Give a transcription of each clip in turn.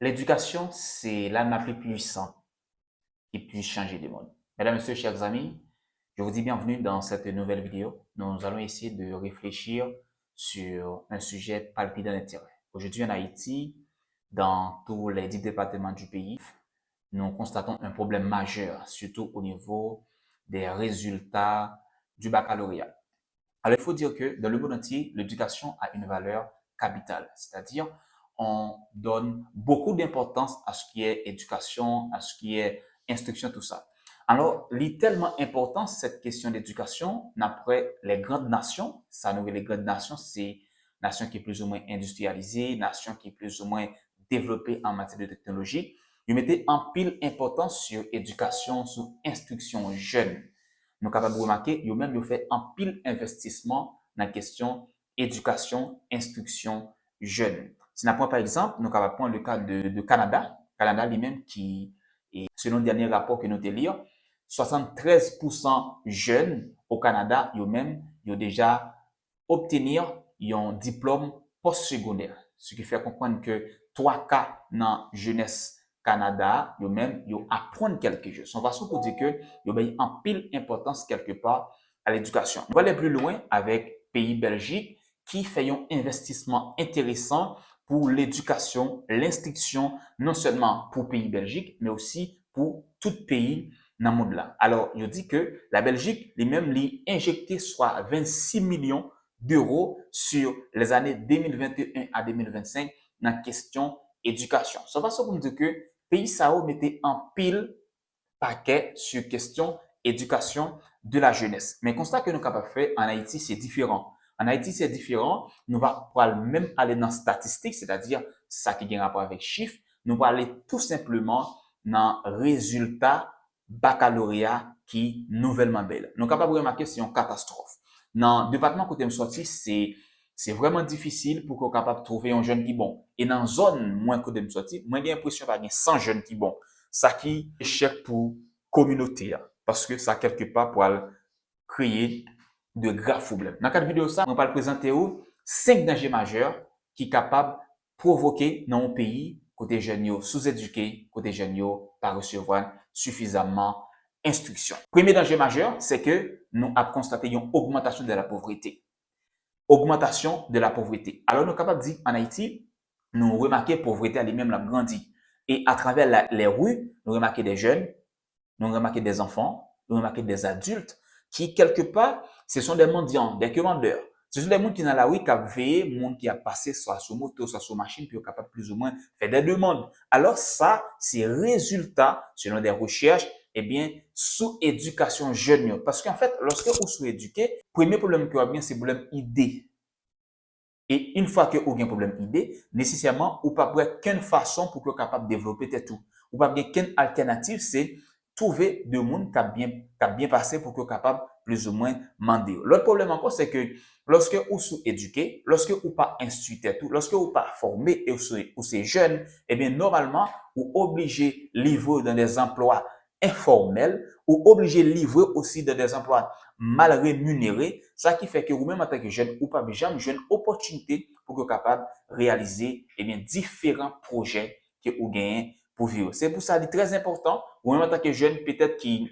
L'éducation, c'est l'arme la plus puissante qui puisse changer le monde. Mesdames, Messieurs, chers amis, je vous dis bienvenue dans cette nouvelle vidéo. Nous allons essayer de réfléchir sur un sujet palpitant d'intérêt. Aujourd'hui en Haïti, dans tous les 10 départements du pays, nous constatons un problème majeur, surtout au niveau des résultats du baccalauréat. Alors, il faut dire que dans le monde entier, l'éducation a une valeur capitale, c'est-à-dire on donne beaucoup d'importance à ce qui est éducation, à ce qui est instruction, tout ça. Alors, il est tellement important cette question d'éducation, d'après les grandes nations, ça nous les grandes nations, c'est nation qui est plus ou moins industrialisée, nation qui est plus ou moins développée en matière de technologie. Ils mettaient en pile importance sur éducation, sur instruction jeune. Nous sommes capables de remarquer, ils même fait un pile investissement dans la question éducation, instruction jeune. Si nous prenons par exemple, nous sommes capables de prendre le cas de Canada. Canada lui-même qui, est, selon le dernier rapport que nous avons lu, 73% jeunes au Canada, ils ont déjà obtenu un diplôme postsecondaire. Ce qui fait comprendre que 3 cas dans jeunesse Canada, ils apprennent quelque chose. Son façon pour dire que ils ont en pile importance quelque part à l'éducation. On va aller plus loin avec pays Belgique qui fait un investissement intéressant pour l'éducation, l'instruction, non seulement pour pays Belgique, mais aussi pour tout pays dans le monde là. Alors, je dis que la Belgique, lui-même, lui injecté soit 26 millions d'euros sur les années 2021 à 2025 dans la question éducation. Ça va pour me dire que pays Sao mettait en pile paquet sur question éducation de la jeunesse. Mais le constat que nous sommes capables de faire en Haïti, c'est différent. En Haïti, c'est différent. Nous allons même aller dans statistiques, c'est-à-dire ça qui a un rapport avec chiffres. Nous allons aller tout simplement dans résultat baccalauréat qui nouvellement belle. Nous sommes capables de remarquer que c'est une catastrophe. Dans le département côté me sorti, c'est vraiment difficile pour qu'on soit capable de trouver un jeune qui bon. Et dans la zone moins côté me sorti, moi j'ai l'impression qu'il y a 100 jeunes qui bon. Ça qui est échec pour communauté parce que ça quelque part pour créer de graves problèmes. Dans cette vidéo ça, on va présenter 5 dangers majeurs qui sont capables de provoquer dans un pays côté jeunes sous-éduqués, côté jeunes pas recevoir suffisamment instruction. Premier danger majeur, c'est que nous avons constaté une augmentation de la pauvreté. Augmentation de la pauvreté. Alors, nous sommes capables de dire en Haïti, nous remarquons que la pauvreté elle-même l'a grandi. Et à travers les rues, nous remarquons des jeunes, nous remarquons des enfants, nous remarquons des adultes qui, quelque part, ce sont des mendiants, des commandeurs. Ce sont des gens qui dans la rue qui ont veillé, des gens qui ont passé soit sur moto, soit sur machine, puis qui sont capables plus ou moins faire des demandes. Alors ça, c'est résultat, selon des recherches, eh bien, sous éducation jeune. Parce qu'en fait, lorsque vous sous éduqué, le premier problème que vous avez, c'est le problème idée. Et une fois que vous avez un problème idée, nécessairement, vous n'avez pas qu'une façon pour que vous capable de développer tout. Vous n'avez pas qu'une alternative, c'est trouver des gens qui ont bien passé pour que vous capable plus ou moins demander. L'autre problème encore, c'est que lorsque vous êtes éduqué, lorsque vous pas instruit tout, lorsque vous pas formé et vous êtes jeune, eh bien, normalement, vous obligé de livrer dans des emplois informels ou obligé de livrer aussi dans des emplois mal rémunérés, ça qui fait que vous-même en tant que jeune, ou pas jamais une opportunité pour que vous capable de réaliser eh bien, différents projets que vous gagnez pour vivre. C'est pour ça, c'est très important, ou même en tant que jeune, peut-être qui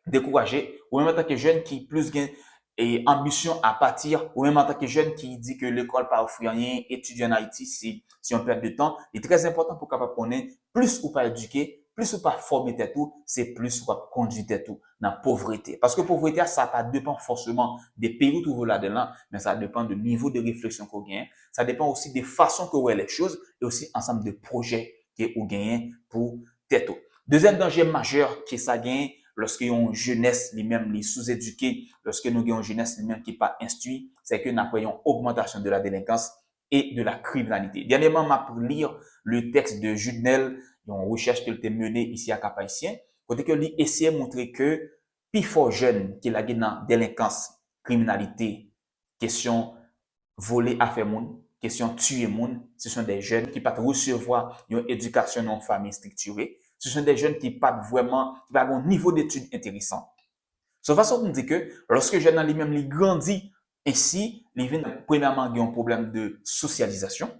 découragé, ou même en tant que jeune qui plus gagne et ambition à partir, ou même en tant que jeune qui dit que l'école pas offrir rien, étudier en Haïti, si on perd de temps, il est très important pour capable connaître plus ou pas éduquer, plus ou pas former tout, c'est plus ou pas conduire tout dans la pauvreté. Parce que pauvreté, ça ne dépend forcément des pays où vous là-dedans, mais ça dépend du niveau de réflexion qu'on gagne. Ça dépend aussi des façons que vous voyez les choses et aussi ensemble de projets que vous gagnez pour tête. Deuxième danger majeur que ça gagne, lorsque une jeunesse lui-même les sous-éduquée, lorsque nous avons une jeunesse lui-même qui n'est pas instruite, c'est que nous avons une augmentation de la délinquance et de la criminalité. Dernièrement, je pour lire le texte de Judnel, une recherche qui a été menée ici à Cap-Haïtien, côté que lui essaie de montrer que plus fort jeune qui est dans délinquance, criminalité, question voler à faire monde, question tuer monde, ce sont des jeunes qui peuvent recevoir une éducation en famille structurée. Ce sont des jeunes qui pas vraiment, qui ont un niveau d'études intéressant. De façon, on dit que lorsque jeune lui-même grandit ainsi, il vient premièrement il y a un problème de socialisation.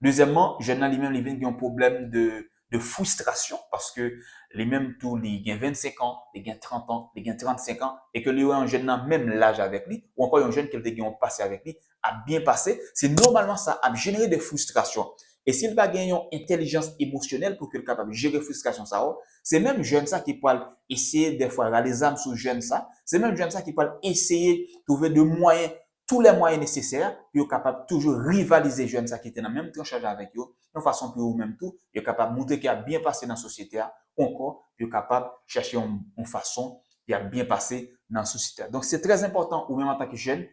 Deuxièmement, jeune nan lui-même, il a un problème de frustration parce que les mêmes tout, il a 25 ans, il a 30 ans, il a 35 ans et que lui, un jeune nan même l'âge avec lui ou encore un jeune qui a passé avec lui, a bien passé, c'est normalement ça a généré des frustrations. Et s'il va gagner une intelligence émotionnelle pour qu'il soit capable de gérer frustration ça, c'est même jeune ça qui peut essayer des fois les âmes sous jeune ça, c'est même jeune ça qui peut essayer de trouver de moyens, tous les moyens nécessaires pour être capable toujours rivaliser jeune ça qui était dans le même tranche avec eux, de façon pour eux même tout, il est capable de montrer qu'il a bien passé dans la société, encore, il est capable de chercher une façon qui a bien passé dans la société. Donc c'est très important, ou même en tant que jeune,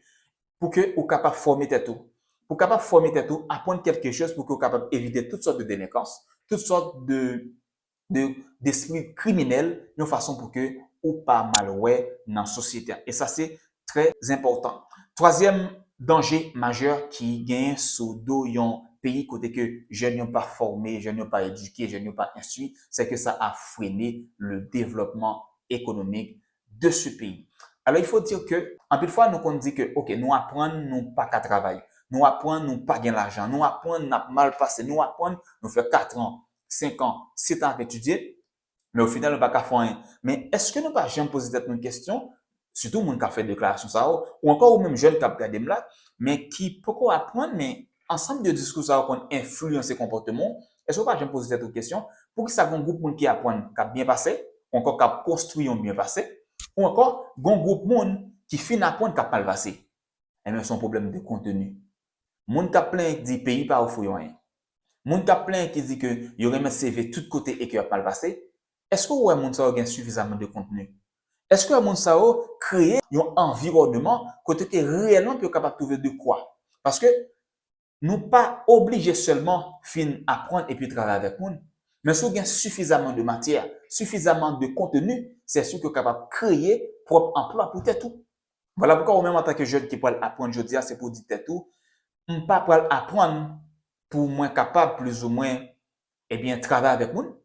pour que vous capable de former tête tout. Pour capable de former tête tout, apprendre quelque chose pour que vous capable d'éviter toutes sortes de délinquances, toutes sortes d'esprits criminels, d'une façon pour que ou pas mal ouais dans la société. Et ça, c'est très important. Troisième danger majeur qui gagne sous dos yon pays côté que jeunes n'ont pas formé, jeunes n'ont pas éduqué, jeunes n'ont pas instruit, c'est que ça a freiné le développement économique de ce pays. Alors, il faut dire que, en plus de fois, nous on dit que, OK, nous apprenons, nous pas qu'à travailler. Nous apprenons, nous pas gagner l'argent. Nous apprenons, nous mal passé. Nous apprenons, nous fait 4 ans, 5 ans, 7 ans à étudier. Mais au final, nous pas qu'à faire rien. Mais est-ce que nous pas jamais poser cette question, surtout moun qui a fait déclaration ça, ou encore ou même jeune qui a regardé là, mais qui peut apprendre, mais ensemble de discours ça qu'on influence ses comportements, est-ce que pas jamais poser cette question pour que ça un groupe moun qui apprend, qui a bien passé, ou encore qui a construit un bien passé, ou encore un groupe moun qui finit apprendre qui a mal passé. Et même son problème de contenu. Moun qui a plein qui dit pays pas offrir rien. Moun qui a plein qui dit que y aurait un CV tout côté et qu'il a mal passé. Est-ce que ouais moun ça a suffisamment de contenu? Est-ce que moun ça a créé un environnement côté que réellement peut capable de trouver de quoi? Parce que nous pas obligés seulement fin apprendre et puis travailler avec moun, mais si vous avez suffisamment de matière, suffisamment de contenu, c'est sûr que vous capable de créer propre emploi pour tout. Voilà pourquoi au même en tant que jeune qui peut apprendre aujourd'hui, c'est pour dire tout, on pas pour apprendre pour moins capable plus ou moins eh bien travailler avec moun.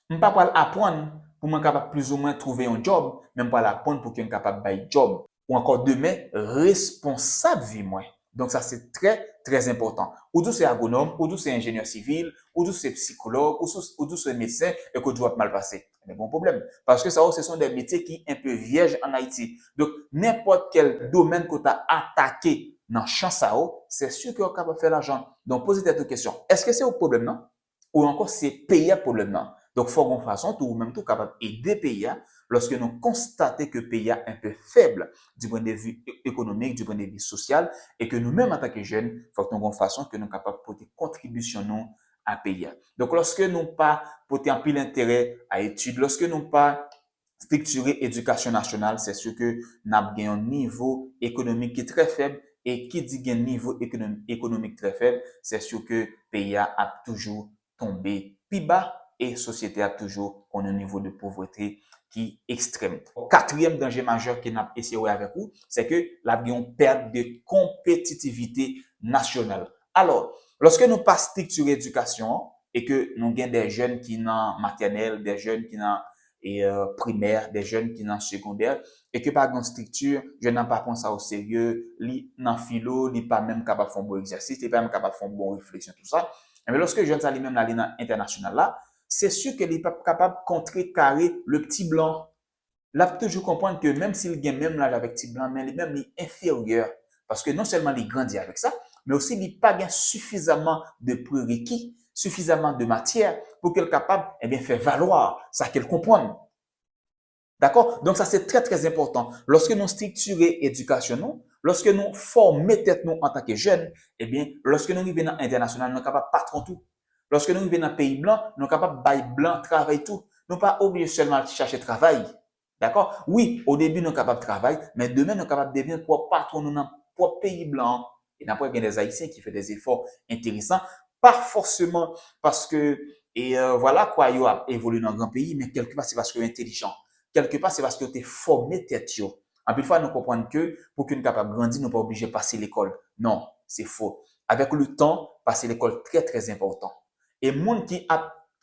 On pas pour apprendre pour moins capable plus ou moins trouver un job, même pas apprendre pour qu'il soit capable de job ou encore demain responsable vie moins. Donc ça c'est très très important. Ou d'où c'est agronome, ou d'où c'est ingénieur civil, ou d'où c'est psychologue, ou d'où c'est médecin et que tu vas mal passer. C'est un bon problème. Parce que ça, ce sont des métiers qui sont un peu vierges en Haïti. Donc, n'importe quel domaine que tu as attaqué dans le champ ça, c'est sûr que tu es capable de faire l'argent. Donc, posez cette question. Est-ce que c'est un problème, non? Ou encore c'est payer problème, non? Donc, il faut qu'on façon, tout même tout capable d'aider pays lorsque nous constatons que le pays est un peu faible du point de vue économique, du point de vue social, et que nous-mêmes, en tant que jeunes, il faut qu'on façon que nous sommes capables de porter contribution à payer. Donc, lorsque nous pas porter un pile intérêt à études, lorsque nous pas structurer éducation nationale, c'est sûr que nous avons un niveau économique qui est très faible, et qui dit un niveau économique très faible, c'est sûr que pays a toujours tombé plus bas et société a toujours un niveau de pauvreté qui est extrême. Quatrième danger majeur qu'il a essayé avec vous, c'est que la perte de compétitivité nationale. Alors, lorsque nous pas structurer l'éducation et que nous avons des jeunes qui sont maternelle, des jeunes qui sont primaire, des jeunes qui sont secondaire, et que par exemple structure, je n'ai pas pris ça au sérieux, li nan philo, li pas même capable de faire un bon exercice, li pas même capable de faire une bonne réflexion, tout ça. Mais lorsque jeune ça lui même dans international là, c'est sûr qu'il n'est pas capable de contrecarrer le petit blanc. Là, toujours comprendre que même s'il gagne même l'âge avec petit blanc, mais lui-même il est inférieur. Parce que non seulement il grandit avec ça, mais aussi il n'a pas suffisamment de prérequis, suffisamment de matière pour qu'il soit capable de faire valoir ça qu'il comprend. D'accord? Donc ça c'est très très important. Lorsque nous structurons l'éducation, lorsque nous formons tête nous en tant que jeunes, eh bien, lorsque nous arrivons dans l'international, nous sommes capables de patron tout. Lorsque nous arrivons dans un pays blanc, nous sommes capables de bailler blanc, travailler tout. Nous ne sommes pas obligés seulement de chercher travail. D'accord? Oui, au début, nous sommes capables de travailler, mais demain, nous sommes capables de devenir propre patron dans notre propre pays blanc. Et n'a pas bien des Haïtiens qui font des efforts intéressants, pas forcément parce que, voilà quoi, ils ont évolué dans un grand pays, mais quelque part, c'est parce qu'ils sont intelligents. Quelque part, c'est parce que tu es formé tête. En plus, nous comprenons que pour qu'une capable de grandir, nous ne sommes pas obligés de passer l'école. Non, c'est faux. Avec le temps, passer l'école très, très important. Et monde qui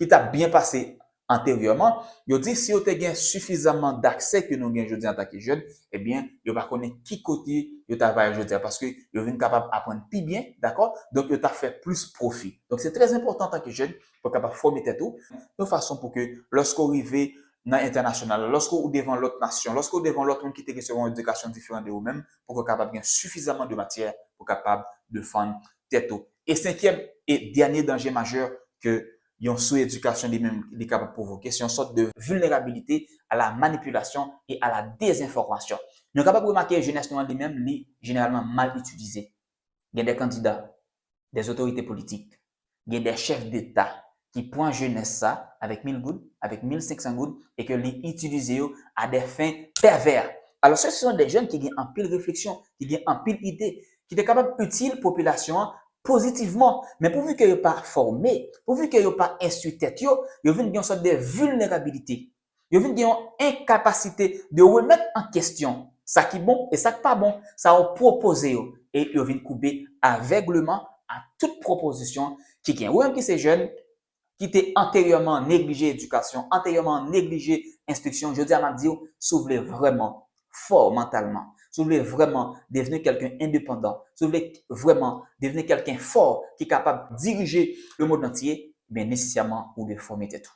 t'a bien passé antérieurement, yo dit si yo te gen suffisamment d'accès que nous gen jodi en tant que jeune, eh bien, yo pa connaît qui côté yo travaille jodi parce que yo vinn capable apprendre plus bien, d'accord? Donc yo t'a fait plus profit. Donc c'est très important en tant que jeune pour capable former tête tout de façon pour que lorsqu'on arrive dans l'international, lorsqu'on devant l'autre nation, lorsqu'on devant l'autre monde qui te recevoir une éducation différente de vous-même, pour qu'on capable gagner suffisamment de matière pour capable de faire tête tout. Et cinquième et dernier danger majeur que une sous-éducation lui-même est capable de provoquer, c'est une sorte de vulnérabilité à la manipulation et à la désinformation. Nous sommes capables de remarquer que la jeunesse lui-même est généralement mal utilisée. Il y a des candidats, des autorités politiques, il y a des chefs d'État qui prennent jeunesse ça avec 1000 gouttes, avec 1500 gouttes et que les utilisent à des fins pervers. Alors, ce sont des jeunes qui ont en pile réflexion, qui ont en pile idée, qui sont capables d'utiliser la population positivement, mais pourvu que yo pas formé, pourvu que yo pas instruit tête yo, yo vinn une sorte de vulnérabilité. Yo vinn une incapacité de remettre en question ça qui est bon et ça qui pas bon, ça on proposé yo et yo vinn couper aveuglement à toute proposition qui gagne. Ou même qui c'est jeune qui était antérieurement négligé éducation, antérieurement négligé instruction, je dis à m'a dit si vous voulez vraiment fort mentalement, si vous voulez vraiment devenir quelqu'un indépendant, si vous voulez vraiment devenir quelqu'un fort qui est capable de diriger le monde entier, bien nécessairement ou de former tête.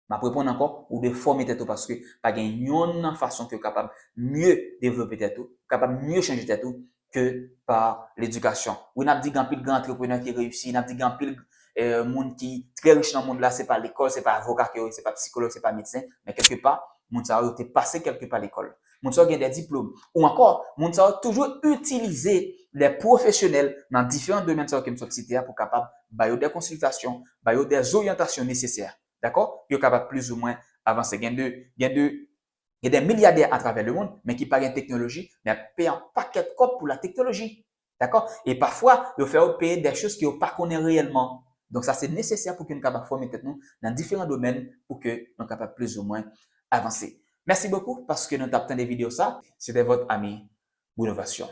Je vais répondre encore ou de former tête parce que pas une façon que capable mieux développer tête, capable mieux changer tête que par l'éducation. Oui, n'a dit grand pile grand entrepreneur qui réussit, n'a dit grand pile monde qui très riche dans le monde là, c'est pas l'école, c'est pas avocat, c'est pas psychologue, c'est pas médecin, mais quelque part, monde ça a passé quelque part à l'école. Monde ça a des diplômes. Ou encore, monde ça a toujours utilisé les professionnels dans différents domaines que me cité pour capable bailler des consultations, bailler des orientations nécessaires. D'accord? Pour capable plus ou moins avancer. Il y a des milliardaires à travers le monde, mais qui parlent de technologie, mais payent un paquet de copes pour la technologie. D'accord? Et parfois, ils font payer des choses qu'ils ne connaissent pas réellement. Donc, ça, c'est nécessaire pour que nous puissions former nous dans différents domaines pour que nous puissions plus ou moins avancer. Merci beaucoup parce que nous avons des vidéos ça. C'était votre ami Bounovation.